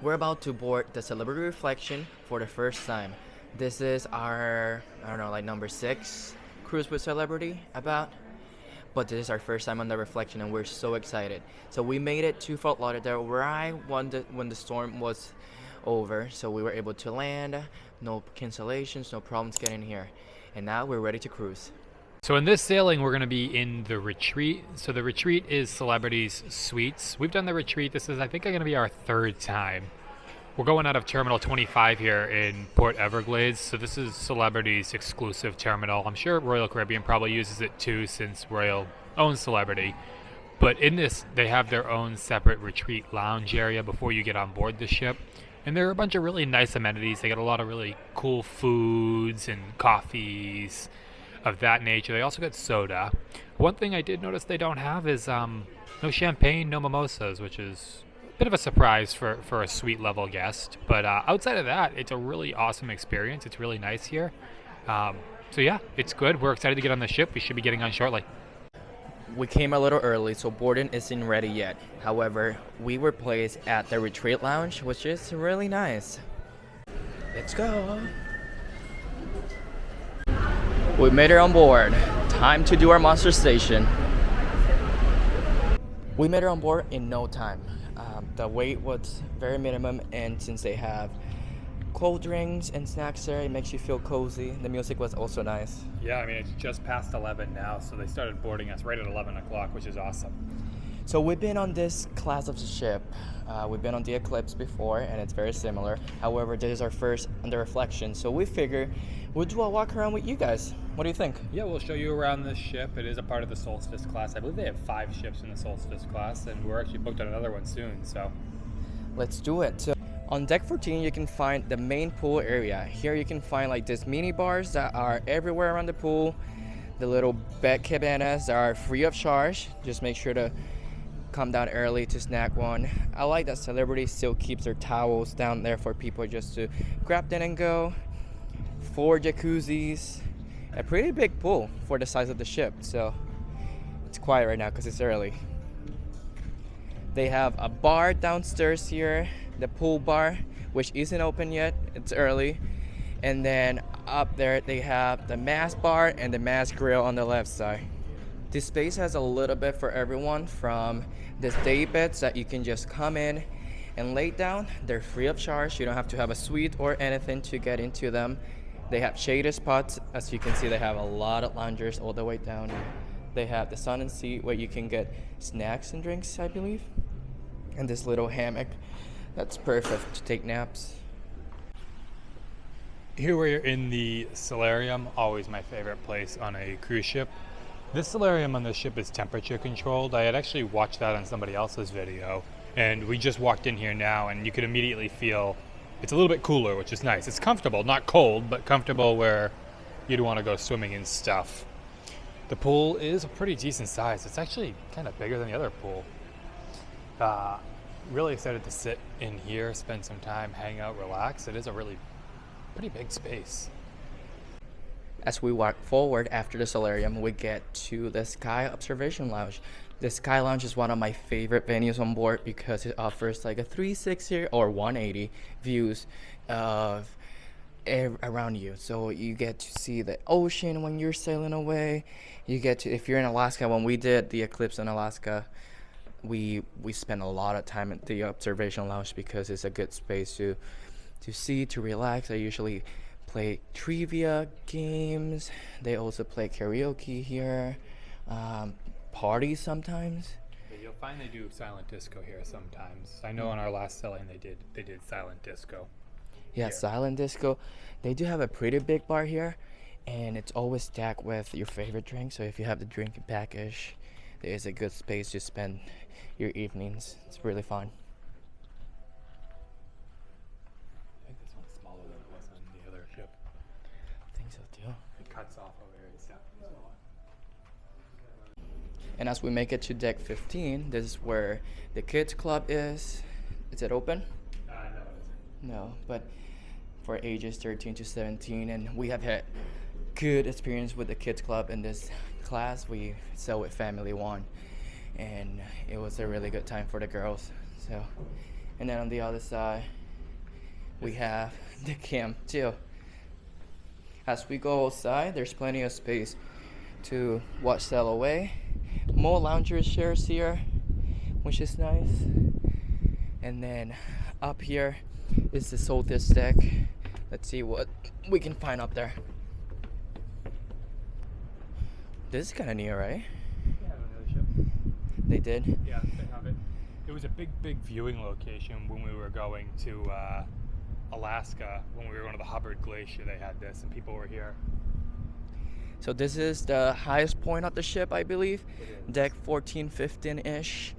We're about to board the Celebrity Reflection for the first time. This is our, I don't know, like number 6 cruise with Celebrity about. But this is our first time on the Reflection and we're so excited. So we made it to Fort Lauderdale right when the storm was over. So we were able to land, no cancellations, no problems getting here. And now we're ready to cruise. So in this sailing, we're going to be in the retreat. So the retreat is Celebrity's Suites. We've done the retreat. This is, I think, going to be our 3rd time. We're going out of Terminal 25 here in Port Everglades. So this is Celebrity's exclusive terminal. I'm sure Royal Caribbean probably uses it too since Royal owns Celebrity. But in this, they have their own separate retreat lounge area before you get on board the ship. And there are a bunch of really nice amenities. They got a lot of really cool foods and coffees of that nature. They also got soda. One thing I did notice they don't have is no champagne, no mimosas, which is a bit of a surprise for a suite level guest. But outside of that, it's a really awesome experience. It's really nice here. So yeah, it's good. We're excited to get on the ship. We should be getting on shortly. We came a little early, so boarding isn't ready yet. However, we were placed at the retreat lounge, which is really nice. Let's go. We made it on board. Time to do our monster station. We made it on board in no time. The wait was very minimum, and since they have cold drinks and snacks there, it makes you feel cozy. The music was also nice. Yeah, I mean, it's just past 11 now, so they started boarding us right at 11 o'clock, which is awesome. So we've been on this class of ship. We've been on the Eclipse before, and it's very similar. However, this is our first on the Reflection, so we figure we'll do a walk around with you guys. What do you think? Yeah, we'll show you around this ship. It is a part of the Solstice class. I believe they have 5 ships in the Solstice class, and we're actually booked on another one soon, so. Let's do it. So on deck 14, you can find the main pool area. Here you can find like these mini bars that are everywhere around the pool. The little bed cabanas are free of charge. Just make sure to come down early to snag one. I like that Celebrity still keeps their towels down there for people just to grab them and go. 4 jacuzzis. A pretty big pool for the size of the ship. So it's quiet right now because it's early. They have a bar downstairs here, the pool bar, which isn't open yet. It's early. And then up there they have the mass bar and the mass grill on the left side. This space has a little bit for everyone, from these day beds that you can just come in and lay down. They're free of charge. You don't have to have a suite or anything to get into them. They have shaded spots. As you can see, they have a lot of loungers all the way down. They have the sun and seat where you can get snacks and drinks, I believe. And this little hammock that's perfect to take naps. Here we're in the Salarium, always my favorite place on a cruise ship. This Salarium on the ship is temperature controlled. I had actually watched that on somebody else's video, and we just walked in here now, and you could immediately feel it's a little bit cooler, which is nice. It's comfortable, not cold, but comfortable where you'd want to go swimming and stuff. The pool is a pretty decent size. It's actually kind of bigger than the other pool. Really excited to sit in here, spend some time, hang out, relax. It is a really pretty big space. As we walk forward after the Salarium, we get to the Sky Observation Lounge. The Sky Lounge is one of my favorite venues on board because it offers like a 360 or 180 views of around you. So you get to see the ocean when you're sailing away. You get to, if you're in Alaska, when we did the Eclipse in Alaska, we spent a lot of time at the Observation Lounge because it's a good space to see, to relax. I usually play trivia games. They also play karaoke here. Parties sometimes. You'll find they do silent disco here sometimes. I know on our last sailing they did silent disco. Yeah, here. silent disco. They do have a pretty big bar here, and it's always stacked with your favorite drink. So if you have the drinking package, there is a good space to spend your evenings. It's really fun. I think this one's smaller than it was on the other ship. I think so too. It cuts off over here. It's definitely smaller. And as we make it to deck 15, this is where the kids club is. Is it open? No, it isn't. No, but for ages 13 to 17, and we have had good experience with the kids club in this class. We saw with Family One, and it was a really good time for the girls. So And then on the other side, we have the camp too. As we go outside, there's plenty of space to watch sail away. More lounge chairs here, which is nice. And then up here is the Solstice deck. Let's see what we can find up there. This is kind of near, right? They have another ship. They did? Yeah, they have it. It was a big viewing location when we were going to Alaska. When we were going to the Hubbard Glacier, they had this, and people were here. So this is the highest point of the ship, I believe. Deck 14, 15-ish.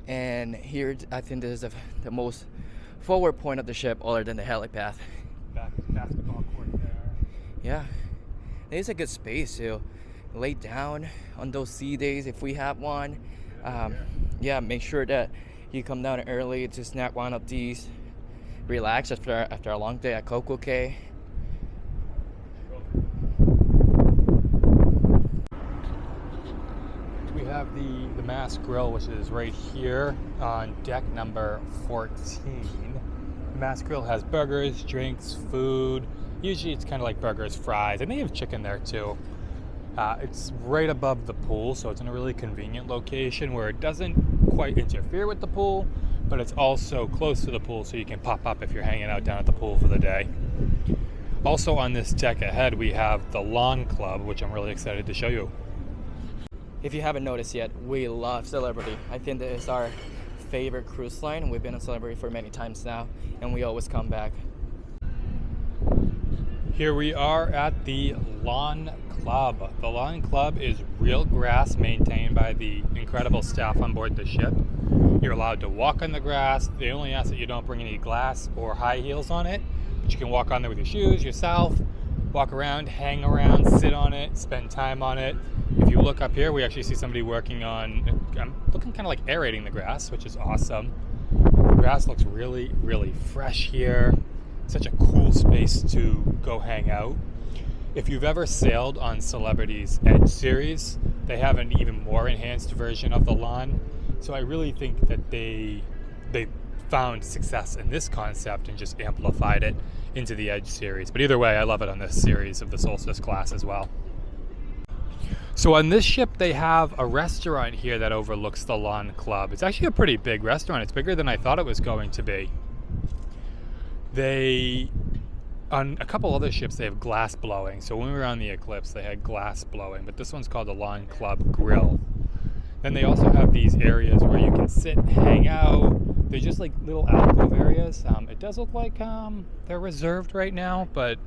And here, I think this is the most forward point of the ship, other than the helipad. Basketball court there. Yeah, it's a good space to lay down on those sea days if we have one. Yeah, make sure that you come down early to snack one of these. Relax after a long day at Coco Cay. We have the Mass Grill, which is right here on deck number 14. The Mass Grill has burgers, drinks, food. Usually it's kind of like burgers, fries, and they have chicken there too. It's right above the pool, so it's in a really convenient location where it doesn't quite interfere with the pool, but it's also close to the pool, so you can pop up if you're hanging out down at the pool for the day. Also on this deck ahead, we have the Lawn Club, which I'm really excited to show you. If you haven't noticed yet, we love Celebrity. I think that is our favorite cruise line. We've been on Celebrity for many times now, and we always come back. Here we are at the Lawn Club. The Lawn Club is real grass maintained by the incredible staff on board the ship. You're allowed to walk on the grass. They only ask that you don't bring any glass or high heels on it, but you can walk on there with your shoes yourself, walk around, hang around, sit on it, spend time on it. If you look up here, we actually see somebody working on, looking kind of like aerating the grass, which is awesome. The grass looks really, really fresh here. Such a cool space to go hang out. If you've ever sailed on Celebrity's Edge series, they have an even more enhanced version of the lawn. So I really think that they found success in this concept and just amplified it into the Edge series. But either way, I love it on this series of the Solstice class as well. So on this ship, they have a restaurant here that overlooks the Lawn Club. It's actually a pretty big restaurant. It's bigger than I thought it was going to be. On a couple other ships, they have glass blowing. So when we were on the Eclipse, they had glass blowing, but this one's called the Lawn Club Grill. Then they also have these areas where you can sit and hang out. They're just like little alcove areas. It does look like they're reserved right now, but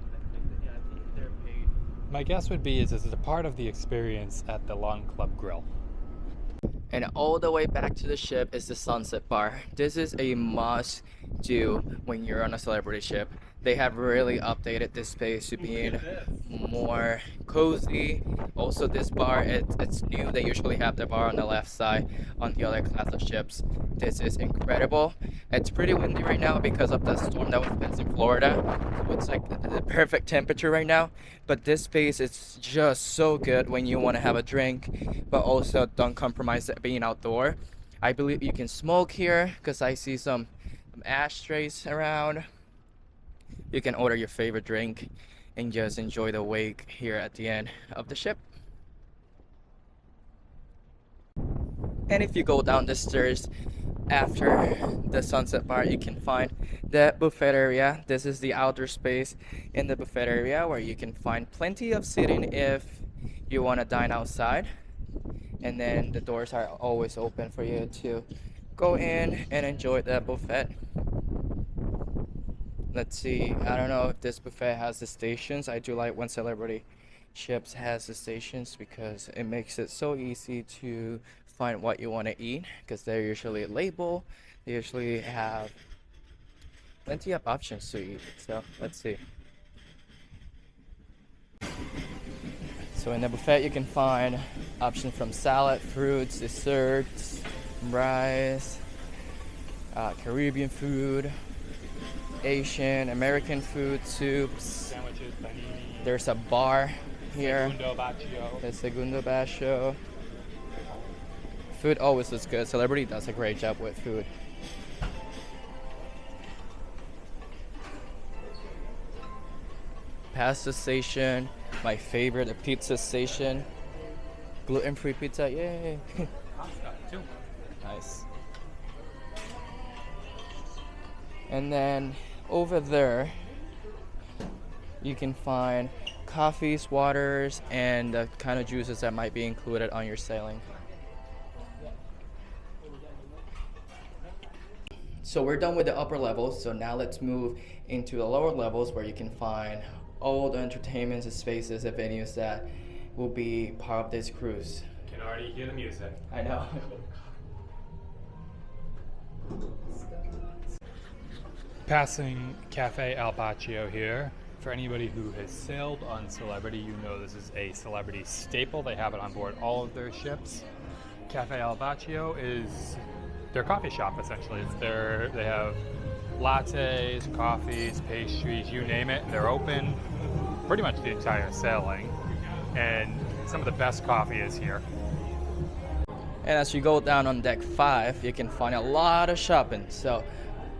my guess would be is this is a part of the experience at the Lawn Club Grill. And all the way back to the ship is the Sunset Bar. This is a must do when you're on a Celebrity ship. They have really updated this space to being more cozy. Also, this bar, it's new. They usually have the bar on the left side on the other class of ships. This is incredible. It's pretty windy right now because of the storm that was in Florida. So it's like the perfect temperature right now. But this space is just so good when you want to have a drink, but also don't compromise being outdoor. I believe you can smoke here because I see some ashtrays around. You can order your favorite drink and just enjoy the wake here at the end of the ship. And if you go down the stairs after the Sunset Bar, you can find the buffet area. This is the outdoor space in the buffet area where you can find plenty of seating if you want to dine outside. And then the doors are always open for you to go in and enjoy the buffet. Let's see, I don't know if this buffet has the stations. I do like when Celebrity ships has the stations because it makes it so easy to find what you want to eat because they're usually labeled. They usually have plenty of options to eat. So let's see. So in the buffet you can find options from salad, fruits, desserts, rice, Caribbean food, Asian, American food, soups, Sandwiches, panini. There's a bar here. Segundo Bacio. The Segundo Bacio. Food always looks good. Celebrity does a great job with food. pasta station, my favorite, a pizza station. Gluten-free pizza, yay! Pasta too. Nice. And then over there, you can find coffees, waters, and the kind of juices that might be included on your sailing. So we're done with the upper levels, so now let's move into the lower levels where you can find all the entertainments and spaces and venues that will be part of this cruise. Can already hear the music. I know. Passing Cafe Albao here. For anybody who has sailed on Celebrity, you know this is a Celebrity staple. They have it on board all of their ships. Cafe Albao is their coffee shop, essentially. They have lattes, coffees, pastries, you name it. They're open pretty much the entire sailing, and some of the best coffee is here. And as you go down on deck 5, you can find a lot of shopping. So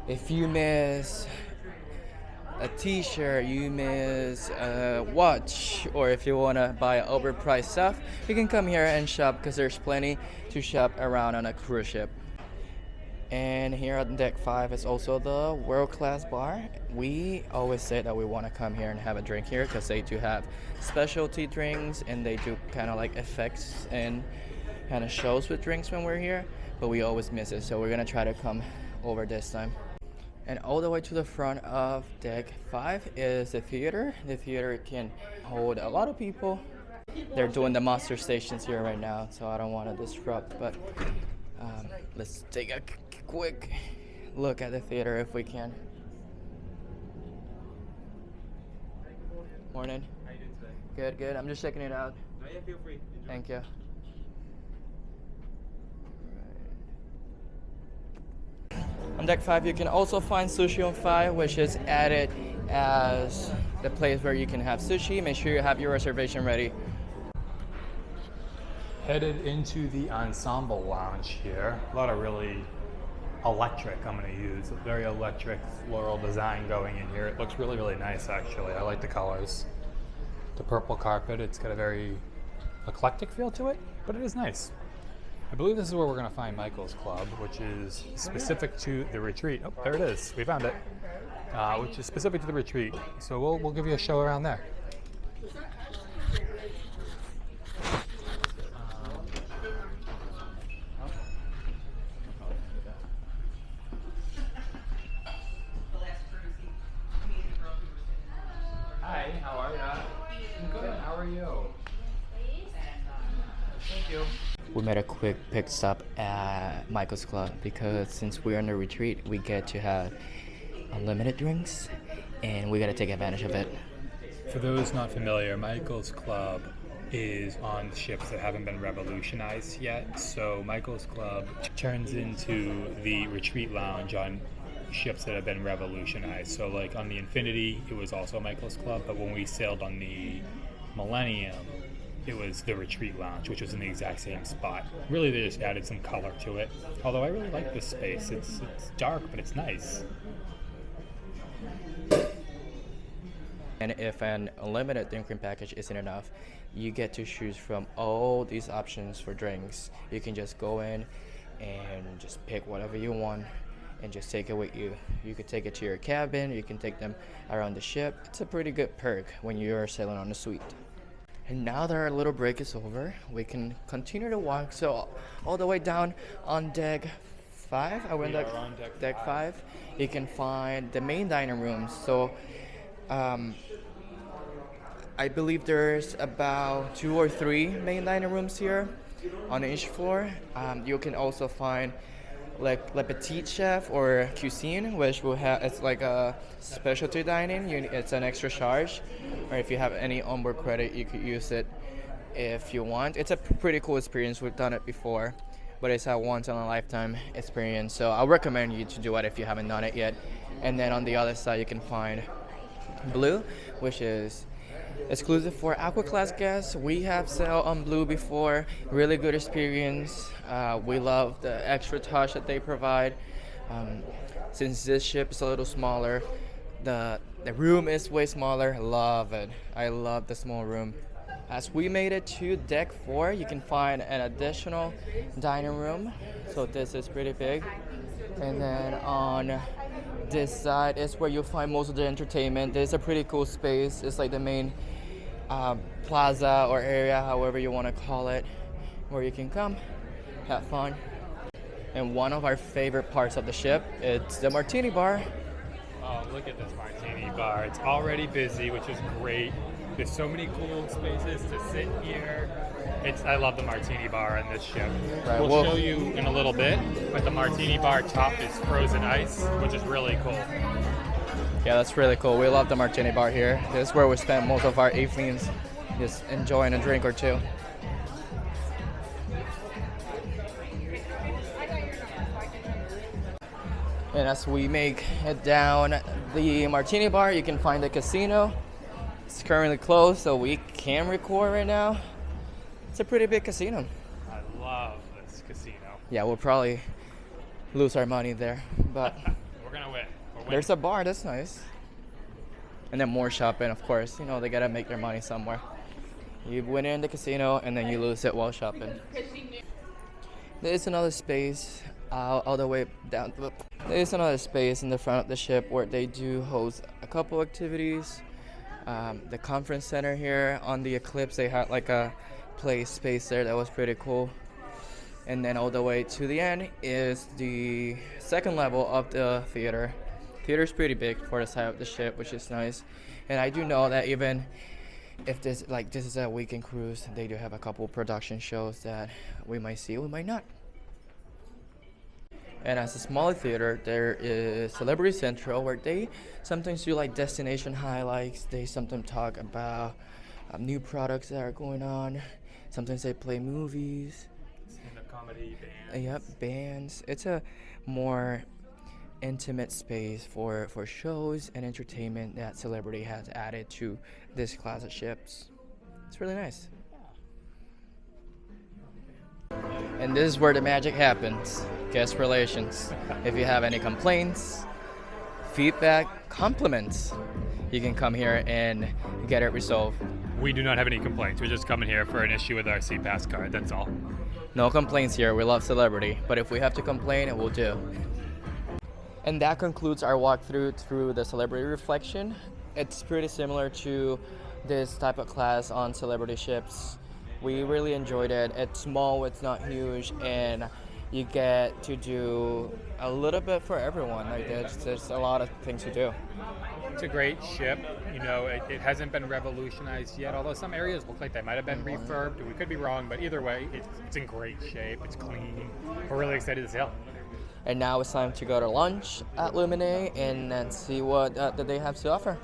if you miss a t-shirt, you miss a watch, or if you want to buy overpriced stuff, you can come here and shop because there's plenty to shop around on a cruise ship. And here on deck 5 is also the world-class bar. We always say that we want to come here and have a drink here because they do have specialty drinks and they do kind of like effects and kind of shows with drinks when we're here, but we always miss it, so we're gonna try to come over this time. And all the way to the front of deck 5 is the theater. The theater can hold a lot of people. They're doing the monster stations here right now, so I don't want to disrupt, but let's take a quick look at the theater if we can. Morning. How you doing today? Good, good. I'm just checking it out. No, yeah, feel free. Enjoy. Thank you. On deck 5, you can also find Sushi on 5, which is added as the place where you can have sushi. Make sure you have your reservation ready. Headed into the Ensemble Lounge here. A lot of really electric I'm going to use. A very electric floral design going in here. It looks really, really nice actually. I like the colors. The purple carpet, it's got a very eclectic feel to it, but it is nice. I believe this is where we're going to find Michael's Club, which is specific to the retreat. Oh, there it is. We found it. Which is specific to the retreat. So we'll give you a show around there. Hi, how are ya? Good. How are you? Thank you. We made a quick pit stop at Michael's Club because since we're on a retreat, we get to have unlimited drinks and we got to take advantage of it. For those not familiar, Michael's Club is on ships that haven't been revolutionized yet. So Michael's Club turns into the retreat lounge on ships that have been revolutionized. So like on the Infinity, it was also Michael's Club, but when we sailed on the Millennium, it was the retreat lounge, which was in the exact same spot. Really, they just added some color to it. Although I really like this space. It's dark, but it's nice. And if an unlimited drinking package isn't enough, you get to choose from all these options for drinks. You can just go in and just pick whatever you want and just take it with you. You could take it to your cabin, you can take them around the ship. It's a pretty good perk when you're sailing on a suite. And now that our little break is over, we can continue to walk. So all the way down on deck 5, I went on deck 5, you can find the main dining rooms. So I believe there's about 2 or 3 main dining rooms here on each floor. You can also find like Le Petit Chef or Cuisine, which will have, it's like a specialty dining. It's an extra charge, or if you have any onboard credit, you could use it if you want. It's a pretty cool experience. We've done it before, but it's a once in a lifetime experience. So I recommend you to do it if you haven't done it yet. And then on the other side, you can find Blue, which is exclusive for Aqua Class guests. We have sailed on Blue before. Really good experience. We love the extra touch that they provide. Since this ship is a little smaller, The room is way smaller. Love it. I love the small room. As we made it to deck 4, you can find an additional dining room. So this is pretty big. And then on this side is where you'll find most of the entertainment. There's a pretty cool space. It's like the main plaza or area, however you want to call it, where you can come, have fun. And one of our favorite parts of the ship, it's the Martini Bar. Oh, look at this Martini Bar. It's already busy, which is great. There's so many cool spaces to sit here. I love the Martini Bar on this ship. Right, We'll show you in a little bit, but the Martini Bar top is frozen ice, which is really cool. Yeah, that's really cool. We love the Martini Bar here. This is where we spend most of our evenings, just enjoying a drink or two. And as we make it down the Martini Bar, you can find the casino. It's currently closed, so we can't record right now. It's a pretty big casino. I love this casino. Yeah, we'll probably lose our money there, but We're gonna win. there's a bar, that's nice. And then more shopping, of course. You know, they gotta make their money somewhere. You win in the casino, and then you lose it while shopping. There's another space all the way down. There's another space in the front of the ship where they do host a couple activities. The conference center here on the Eclipse, they had like a play space there that was pretty cool. And then all the way to the end is the second level of the theater. Theater is pretty big for the side of the ship, which is nice. And I do know that even if this is a weekend cruise, they do have a couple production shows that we might see, we might not. And as a smaller theater, there is Celebrity Central, where they sometimes do like destination highlights. They sometimes talk about new products that are going on. Sometimes they play movies. Stand-up comedy, bands. Yep, bands. It's a more intimate space for shows and entertainment that Celebrity has added to this class of ships. It's really nice. And this is where the magic happens. Guest relations. If you have any complaints, feedback, compliments, you can come here and get it resolved. We do not have any complaints. We're just coming here for an issue with our SeaPass card. That's all. No complaints here. We love Celebrity. But if we have to complain, it will do. And that concludes our walkthrough through the Celebrity Reflection. It's pretty similar to this type of class on Celebrity ships. We really enjoyed it. It's small, it's not huge, and you get to do a little bit for everyone. Like there's a lot of things to do. It's a great ship. You know, it hasn't been revolutionized yet, although some areas look like they might have been refurbed. We could be wrong, but either way, it's in great shape. It's clean. We're really excited to sail. And now it's time to go to lunch at Lumin and then see what that they have to offer.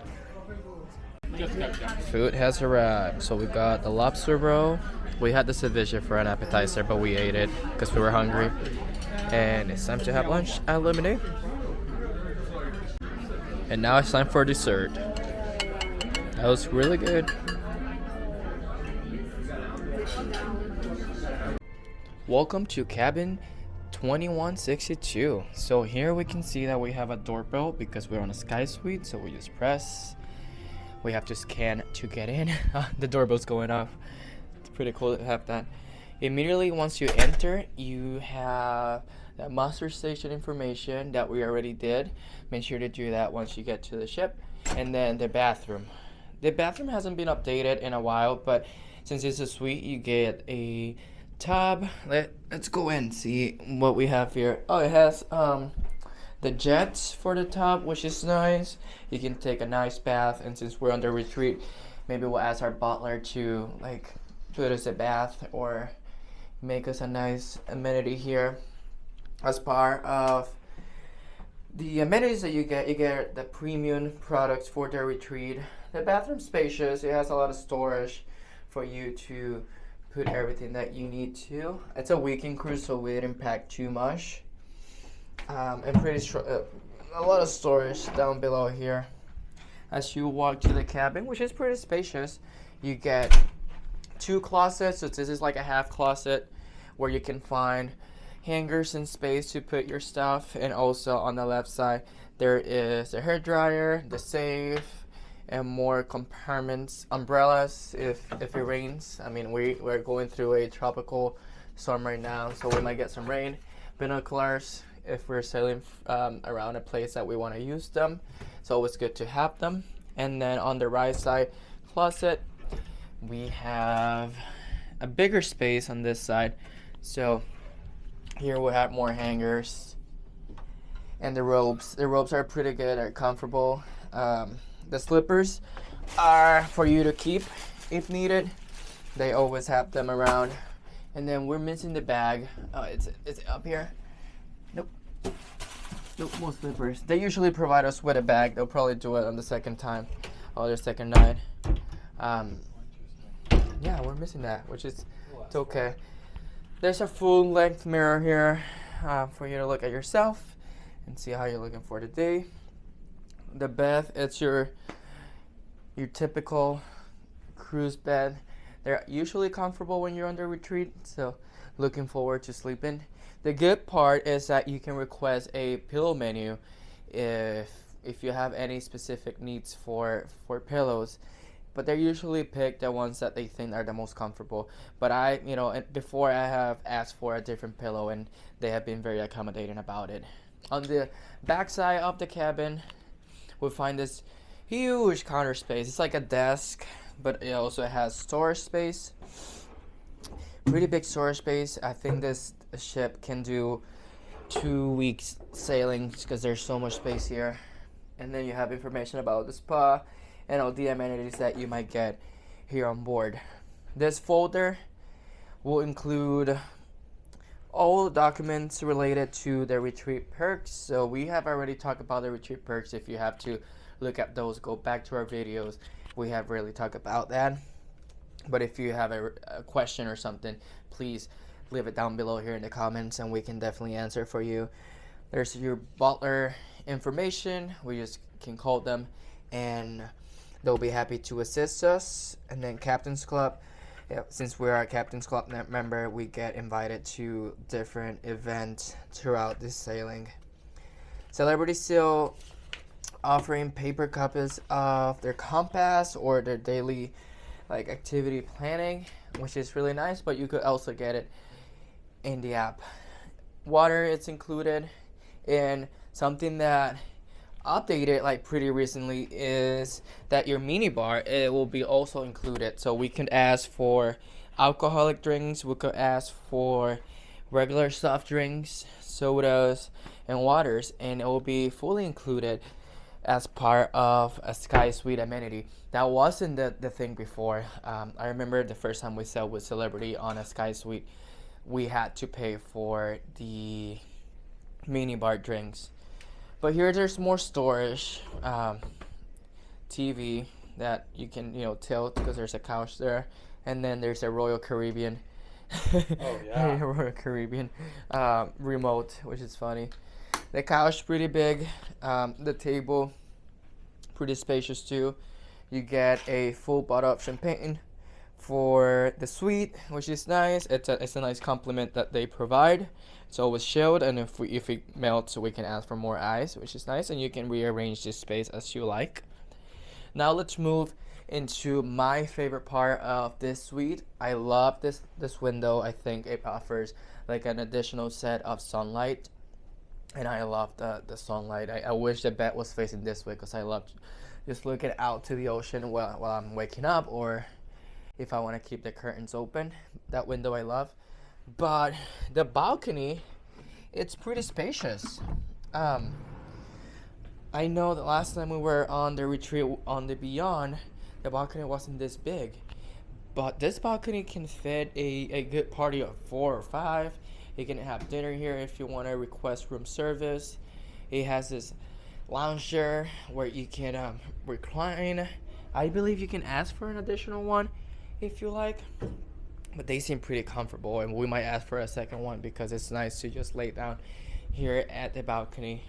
Food has arrived. So we got the lobster roll. We had the ceviche for an appetizer, but we ate it because we were hungry. And it's time to have lunch at Lumin. And now it's time for dessert. That was really good. Welcome to cabin 2162. So here we can see that we have a doorbell because we're on a sky suite. So we just press. We have to scan to get in. The doorbell's going off. It's pretty cool to have that. Immediately once you enter, you have the muster station information that we already did. Make sure to do that once you get to the ship. And then the bathroom. The bathroom hasn't been updated in a while, but since it's a suite, you get a tub. Let's go in and see what we have here. Oh, it has the jets for the tub, which is nice. You can take a nice bath, and since we're on the retreat, maybe we'll ask our butler to like put us a bath or make us a nice amenity here. As part of the amenities that you get the premium products for the retreat. The bathroom's spacious. It has a lot of storage for you to put everything that you need to. It's a weekend cruise, so we didn't pack too much. And a lot of storage down below here. As you walk to the cabin, which is pretty spacious, you get 2 closets. So this is like a half closet where you can find hangers and space to put your stuff, and also on the left side there is a hair dryer, the safe, and more compartments, umbrellas if it rains. I mean, we're going through a tropical storm right now, so we might get some rain. Binoculars if we're sailing around a place that we want to use them, so it's good to have them. And then on the right side closet, we have a bigger space on this side, so here we have more hangers. And the robes are pretty good, are comfortable. The slippers are for you to keep if needed. They always have them around. And then we're missing the bag. Oh, it's up here. Nope, more slippers. They usually provide us with a bag. They'll probably do it on the second time or the second night. Yeah, we're missing that, which is it's okay. There's a full length mirror here for you to look at yourself and see how you're looking for the day. The bed, it's your typical cruise bed. They're usually comfortable when you're on the retreat, so looking forward to sleeping. The good part is that you can request a pillow menu if you have any specific needs for pillows. But they're usually pick the ones that they think are the most comfortable. But before I have asked for a different pillow, and they have been very accommodating about it. On the back side of the cabin, we'll find this huge counter space. It's like a desk, but it also has storage space. Pretty big storage space. I think this ship can do 2 weeks sailing because there's so much space here. And then you have information about the spa and all the amenities that you might get here on board. This folder will include all the documents related to the retreat perks. So we have already talked about the retreat perks. If you have to look at those, go back to our videos. We have really talked about that. But if you have a question or something, please leave it down below here in the comments and we can definitely answer for you. There's your butler information. We just can call them and they'll be happy to assist us. And then Captain's Club. Yeah, since we are a Captain's Club member, we get invited to different events throughout this sailing. Celebrity still offering paper copies of their compass or their daily activity planning, which is really nice, but you could also get it in the app. Water is included, and something that updated pretty recently is that your mini bar, it will be also included. So we can ask for alcoholic drinks, we could ask for regular soft drinks, sodas, and waters, and it will be fully included as part of a Sky Suite amenity. That wasn't the thing before. I remember the first time we sailed with Celebrity on a Sky Suite, we had to pay for the mini bar drinks. But here there's more storage, TV that you can tilt because there's a couch there, and then there's a Royal Caribbean, Royal Caribbean remote, which is funny. The couch pretty big, the table pretty spacious too. You get a full bottle of champagne for the suite, which is nice. It's a nice compliment that they provide. It's always chilled, and if it melts, we can ask for more ice, which is nice, and you can rearrange this space as you like. Now let's move into my favorite part of this suite. I love this window. I think it offers an additional set of sunlight, and I love the sunlight. I wish the bed was facing this way because I love just looking out to the ocean while I'm waking up, or if I want to keep the curtains open. That window I love. But the balcony, it's pretty spacious. I know the last time we were on the retreat on the Beyond, the balcony wasn't this big. But this balcony can fit a good party of 4 or 5. You can have dinner here if you want to request room service. It has this lounger where you can recline. I believe you can ask for an additional one if you like. But they seem pretty comfortable, and we might ask for a second one because it's nice to just lay down here at the balcony.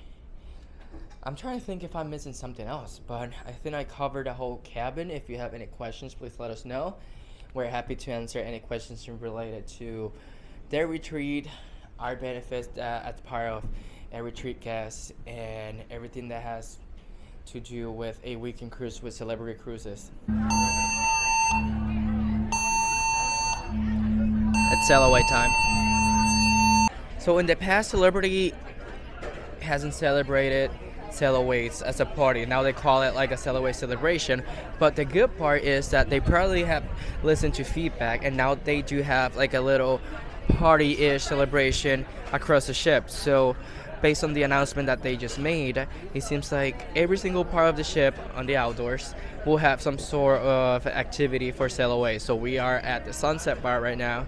I'm trying to think if I'm missing something else, but I think I covered the whole cabin. If you have any questions, please let us know. We're happy to answer any questions related to their retreat, our benefits that as part of a retreat guest and everything that has to do with a weekend cruise with Celebrity Cruises. It's sail away time. So in the past, Celebrity hasn't celebrated sail aways as a party. Now they call it like a sail away celebration. But the good part is that they probably have listened to feedback, and now they do have like a little party-ish celebration across the ship. So based on the announcement that they just made, it seems like every single part of the ship on the outdoors will have some sort of activity for sail away. So we are at the Sunset Bar right now,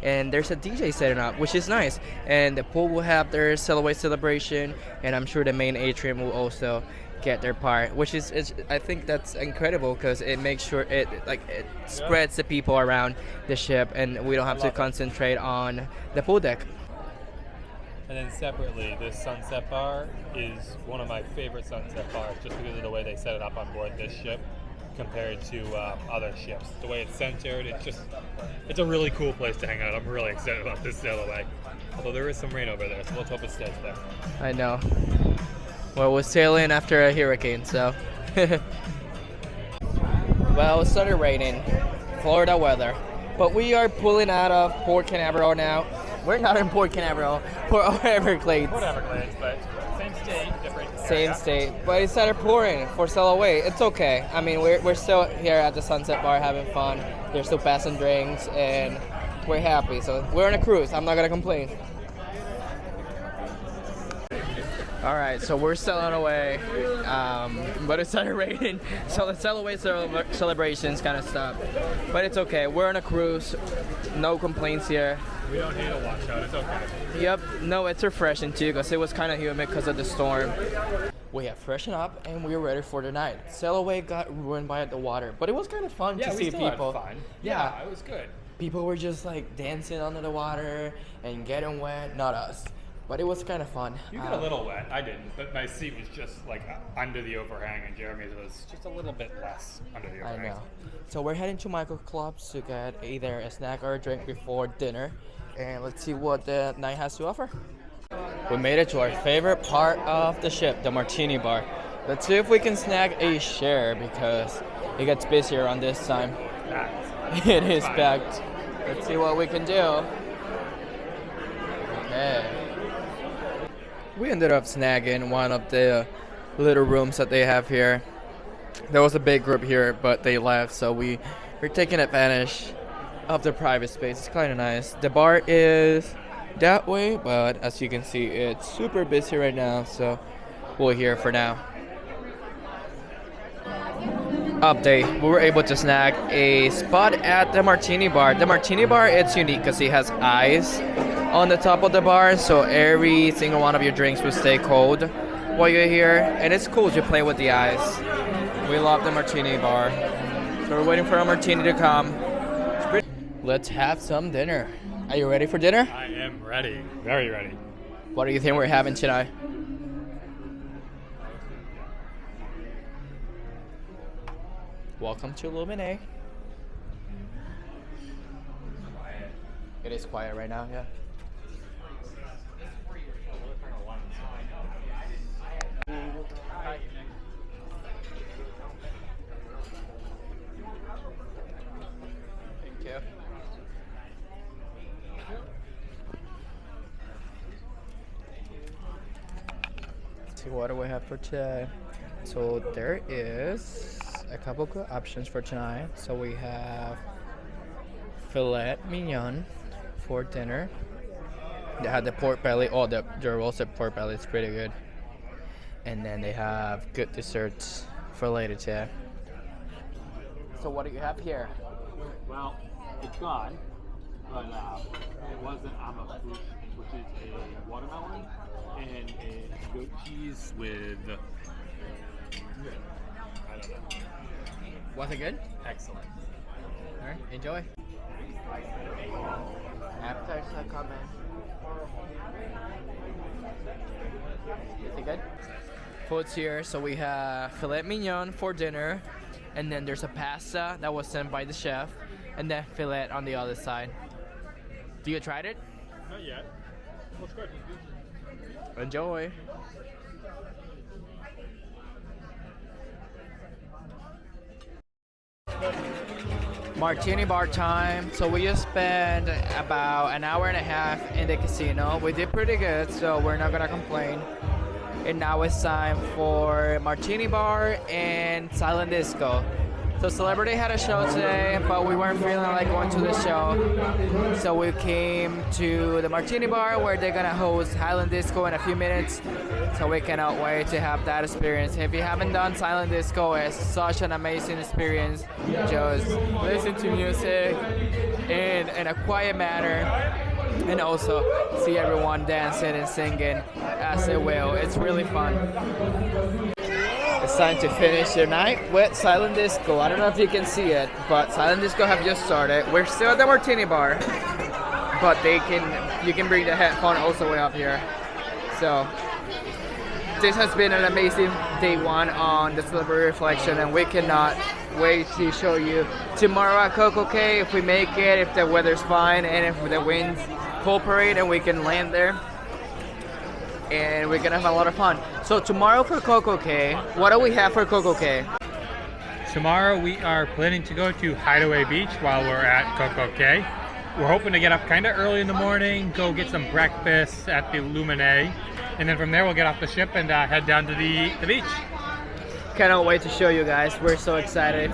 and there's a DJ setting up, which is nice. And the pool will have their sail away celebration, and I'm sure the main atrium will also get their part, which is I think that's incredible because it makes sure it spreads the people around the ship, and we don't have to concentrate on the pool deck. And then separately, this Sunset Bar is one of my favorite Sunset Bars just because of the way they set it up on board this ship compared to other ships. The way it's centered, it's a really cool place to hang out. I'm really excited about this sail away. Although there is some rain over there, so let's hope it stays there. I know. Well, we're sailing after a hurricane, so. Well, it started raining. Florida weather. But we are pulling out of Port Canaveral now. We're not in Port Canaveral, Port Everglades. Port Everglades, but same state, different Same area. state, but it started pouring for sail away. It's okay. I mean, we're still here at the Sunset Bar having fun. They're still passing drinks, and we're happy. So we're on a cruise. I'm not gonna complain. All right, so we're sailing away, but it started raining, so the sail away celebrations kind of stopped. But it's okay. We're on a cruise. No complaints here. We don't need a washout, it's okay. Yep, no, it's refreshing too because it was kind of humid because of the storm. We have freshened up and we are ready for the night. Sail away got ruined by the water, but it was kind of fun to see people. Had fun. Yeah, it was good. people were just like dancing under the water and getting wet. Not us, but it was kind of fun. You got a little wet, I didn't, but my seat was just like under the overhang, and Jeremy's was just a little bit less under the I overhang. know. So we're heading to Michael Clubs to get either a snack or a drink before dinner, and let's see what the night has to offer. We made it to our favorite part of the ship, the Martini Bar. Let's see if we can snag a share because it gets busier on this time. It is packed. Let's see what we can do. Okay. We ended up snagging one of the little rooms that they have here. There was a big group here, but they left, so we're taking advantage of the private space. It's kind of nice. The bar is that way, but as you can see, it's super busy right now, so we're here for now. Update, we were able to snag a spot at the Martini Bar. The Martini Bar, it's unique because it has ice on the top of the bar, so every single one of your drinks will stay cold while you're here, and it's cool to play with the ice. We love the Martini Bar. So we're waiting for our martini to come. Let's have some dinner. Are you ready for dinner? I am ready, very ready. What do you think we're having tonight? Welcome to Lumin. It is quiet right now, yeah. Thank you. Let's see what do we have for today. So there is a couple good options for tonight. So we have filet mignon for dinner. They have the pork belly. Oh, the roasted pork belly is pretty good. And then they have good desserts for later too. So what do you have here? Well, it's gone, but it was an embark, which is a watermelon and a goat cheese with, I don't know. Was it good? Excellent. All right, enjoy. Appetizers are coming. Is it good? Food's here, so we have filet mignon for dinner, and then there's a pasta that was sent by the chef, and then filet on the other side. Do you tried it? Not yet. Enjoy. Martini bar time. So we just spent about an hour and a half in the casino. We did pretty good, so we're not gonna complain. And now it's time for Martini Bar and Silent Disco. So Celebrity had a show today, but we weren't feeling like going to the show. So we came to the Martini Bar where they're gonna host Silent Disco in a few minutes. So we cannot wait to have that experience. If you haven't done Silent Disco, it's such an amazing experience. Just listen to music in a quiet manner, and also see everyone dancing and singing as they will. It's really fun. It's time to finish the night with Silent Disco. I don't know if you can see it, but Silent Disco have just started. We're still at the Martini Bar, but you can bring the headphone also way up here. So this has been an amazing day one on the Celebrity Reflection, and we cannot wait to show you tomorrow at Coco Cay if we make it, if the weather's fine, and if the winds cooperate and we can land there. And we're gonna have a lot of fun. So tomorrow for Coco Cay, what do we have for Coco Cay? Tomorrow we are planning to go to Hideaway Beach while we're at Coco Cay. We're hoping to get up kind of early in the morning, go get some breakfast at the Lumin, and then from there we'll get off the ship and head down to the beach. Cannot wait to show you guys. We're so excited.